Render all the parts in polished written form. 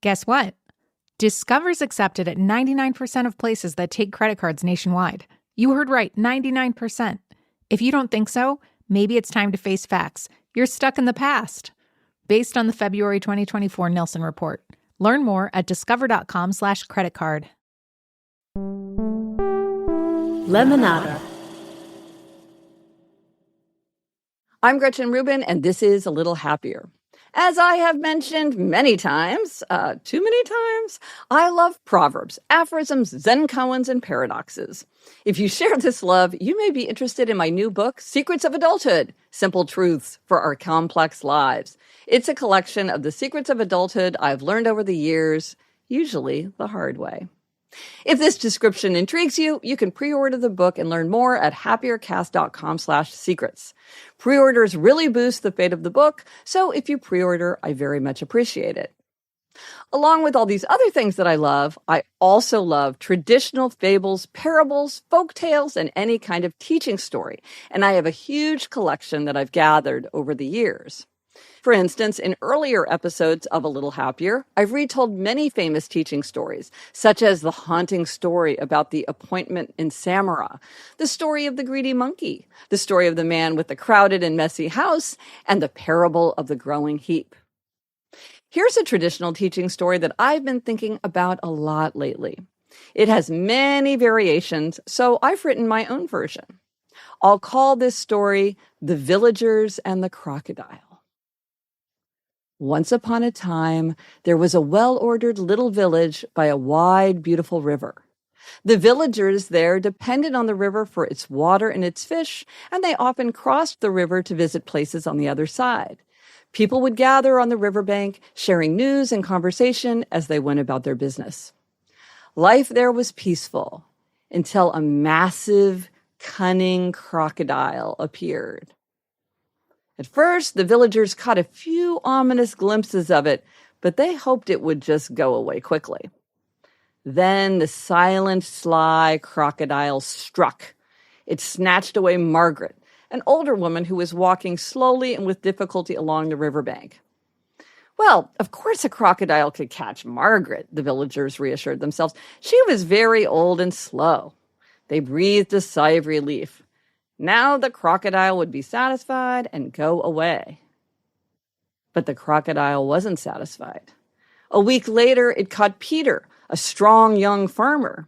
Guess what? Discover's accepted at 99% of places that take credit cards nationwide. You heard right, 99%. If you don't think so, maybe it's time to face facts. You're stuck in the past. Based on the February 2024 Nielsen report. Learn more at discover.com/creditcard. Lemonada. I'm Gretchen Rubin, and this is A Little Happier. As I have mentioned many times, too many times, I love proverbs, aphorisms, Zen koans, and paradoxes. If you share this love, you may be interested in my new book, Secrets of Adulthood, Simple Truths for Our Complex Lives. It's a collection of the secrets of adulthood I've learned over the years, usually the hard way. If this description intrigues you, you can pre-order the book and learn more at happiercast.com/secrets. Pre-orders really boost the fate of the book, so if you pre-order, I very much appreciate it. Along with all these other things that I love, I also love traditional fables, parables, folk tales, and any kind of teaching story. And I have a huge collection that I've gathered over the years. For instance, in earlier episodes of A Little Happier, I've retold many famous teaching stories, such as the haunting story about the appointment in Samara, the story of the greedy monkey, the story of the man with the crowded and messy house, and the parable of the growing heap. Here's a traditional teaching story that I've been thinking about a lot lately. It has many variations, so I've written my own version. I'll call this story The Villagers and the Crocodile. Once upon a time, there was a well-ordered little village by a wide, beautiful river. The villagers there depended on the river for its water and its fish, and they often crossed the river to visit places on the other side. People would gather on the riverbank, sharing news and conversation as they went about their business. Life there was peaceful until a massive, cunning crocodile appeared. At first, the villagers caught a few ominous glimpses of it, but they hoped it would just go away quickly. Then the silent, sly crocodile struck. It snatched away Margaret, an older woman who was walking slowly and with difficulty along the riverbank. Well, of course a crocodile could catch Margaret, the villagers reassured themselves. She was very old and slow. They breathed a sigh of relief. Now the crocodile would be satisfied and go away. But the crocodile wasn't satisfied. A week later, it caught Peter, a strong young farmer.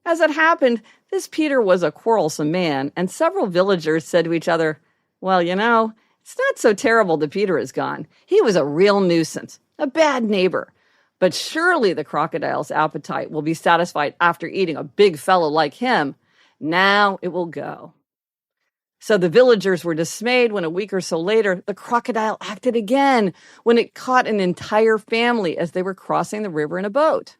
As it happened, this Peter was a quarrelsome man, and several villagers said to each other, "Well, it's not so terrible that Peter is gone. He was a real nuisance, a bad neighbor. But surely the crocodile's appetite will be satisfied after eating a big fellow like him. Now it will go." So the villagers were dismayed when a week or so later, the crocodile acted again when it caught an entire family as they were crossing the river in a boat.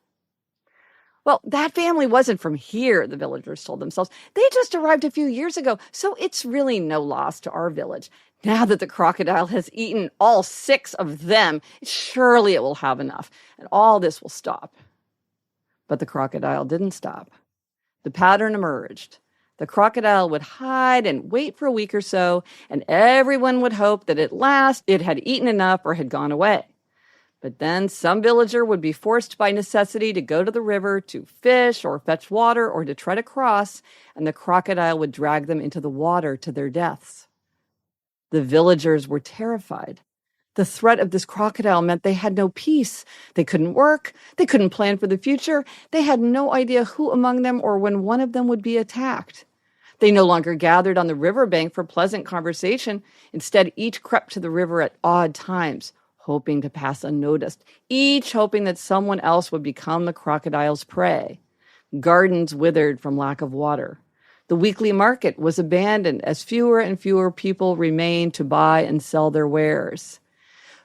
Well, that family wasn't from here, the villagers told themselves. They just arrived a few years ago, so it's really no loss to our village. Now that the crocodile has eaten all 6 of them, surely it will have enough, and all this will stop. But the crocodile didn't stop. The pattern emerged. The crocodile would hide and wait for a week or so, and everyone would hope that at last it had eaten enough or had gone away. But then some villager would be forced by necessity to go to the river to fish or fetch water or to try to cross, and the crocodile would drag them into the water to their deaths. The villagers were terrified. The threat of this crocodile meant they had no peace. They couldn't work. They couldn't plan for the future. They had no idea who among them or when one of them would be attacked. They no longer gathered on the riverbank for pleasant conversation. Instead, each crept to the river at odd times, hoping to pass unnoticed, each hoping that someone else would become the crocodile's prey. Gardens withered from lack of water. The weekly market was abandoned as fewer and fewer people remained to buy and sell their wares.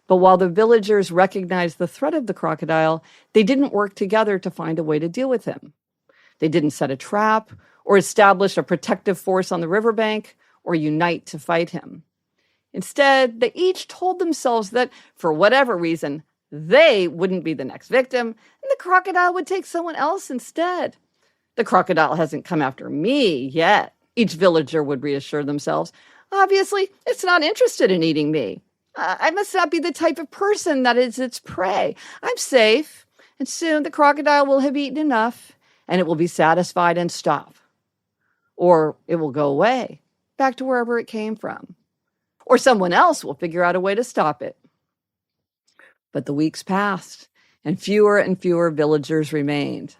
But while the villagers recognized the threat of the crocodile, they didn't work together to find a way to deal with him. They didn't set a trap or establish a protective force on the riverbank or unite to fight him. Instead, they each told themselves that, for whatever reason, they wouldn't be the next victim, and the crocodile would take someone else instead. The crocodile hasn't come after me yet, each villager would reassure themselves. Obviously, it's not interested in eating me. I must not be the type of person that is its prey. I'm safe, and soon the crocodile will have eaten enough, and it will be satisfied and stop. Or it will go away, back to wherever it came from. Or someone else will figure out a way to stop it. But the weeks passed, and fewer villagers remained.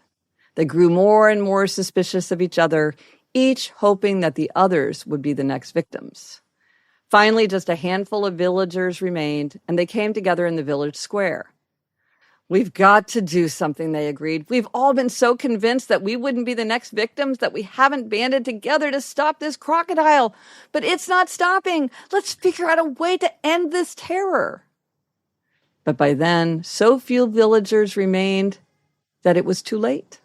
They grew more and more suspicious of each other, each hoping that the others would be the next victims. Finally, just a handful of villagers remained, and they came together in the village square. We've got to do something, they agreed. We've all been so convinced that we wouldn't be the next victims that we haven't banded together to stop this crocodile. But it's not stopping. Let's figure out a way to end this terror. But by then, so few villagers remained that it was too late.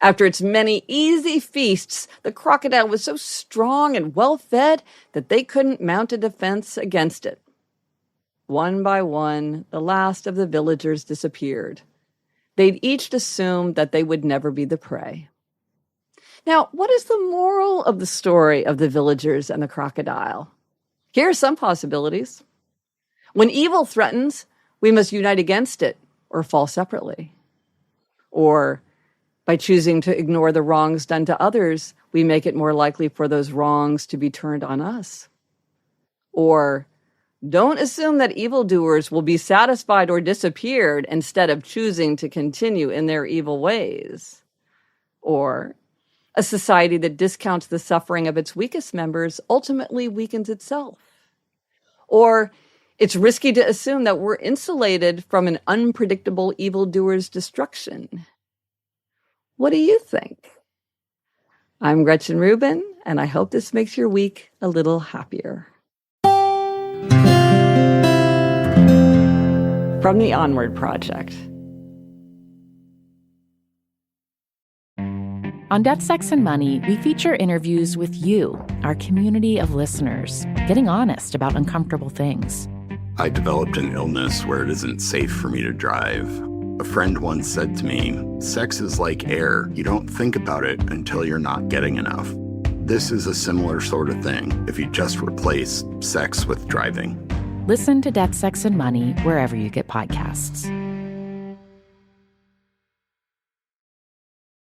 After its many easy feasts, the crocodile was so strong and well-fed that they couldn't mount a defense against it. One by one, the last of the villagers disappeared. They'd each assumed that they would never be the prey. Now, what is the moral of the story of the villagers and the crocodile? Here are some possibilities. When evil threatens, we must unite against it or fall separately. Or, by choosing to ignore the wrongs done to others, we make it more likely for those wrongs to be turned on us. Or, don't assume that evildoers will be satisfied or disappeared instead of choosing to continue in their evil ways. Or, a society that discounts the suffering of its weakest members ultimately weakens itself. Or, it's risky to assume that we're insulated from an unpredictable evildoer's destruction. What do you think? I'm Gretchen Rubin, and I hope this makes your week a little happier. From the Onward Project. On Death, Sex, and Money, we feature interviews with you, our community of listeners, getting honest about uncomfortable things. I developed an illness where it isn't safe for me to drive. A friend once said to me, sex is like air. You don't think about it until you're not getting enough. This is a similar sort of thing if you just replace sex with driving. Listen to Death, Sex, and Money wherever you get podcasts.